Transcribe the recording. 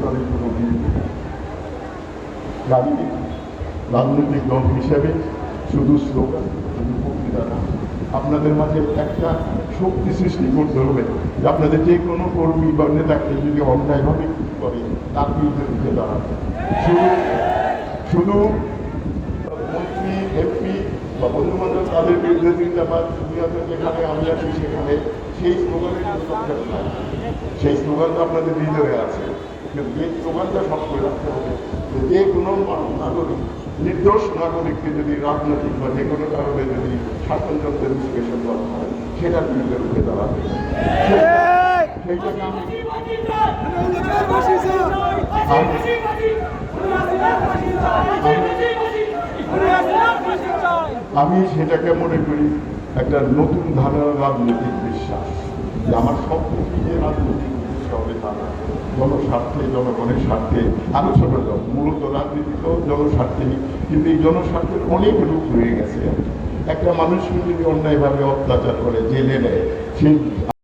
স্তরে কোনো রাজনৈতিক দল হিসেবে শুধু স্লোগান, শুধু বক্তৃতা না, আপনাদের মাঝে একটা শক্তি সৃষ্টি করতে হবে যে আপনাদের যে কোনো কর্মী বা নেতাকে যদি অন্যায়ভাবে করে তার বিরুদ্ধে রুখে দাঁড়াবে। শুধু মন্ত্রী, এমপি বা বন্ধুবান্ধব তাদের বিরুদ্ধে জিন্দাবাদ, যেখানে আমি আছি সেখানে সেই স্লোগানের সেই স্লোগান তো আপনাদের হৃদয়ে আছে, কিন্তু এই স্লোগানটা সব করে রাখতে হবে যে কোনো নাগরিক, নির্দোষ নাগরিককে যদি রাজনৈতিক বা যে কোনো কারণে যদি শাসনতন্ত্রের বিশ্লেষণ করা হয় সেটার বিরুদ্ধে রুখে দাঁড়াবে। আমি সেটাকে মনে করি একটা নতুন ধারণার রাজনৈতিক বিশ্বাস, যে আমার সব যে রাজনৈতিক উদ্দেশ্য হবে তা না, জনস্বার্থে, জনগণের স্বার্থে আলোচনা যাও, মূলত রাজনীতি তো জনস্বার্থেই, কিন্তু এই জনস্বার্থের অনেক রূপ হয়ে গেছে। একটা মানুষকে যদি অন্যায়ভাবে অত্যাচার করে জেলে নেয়, সেই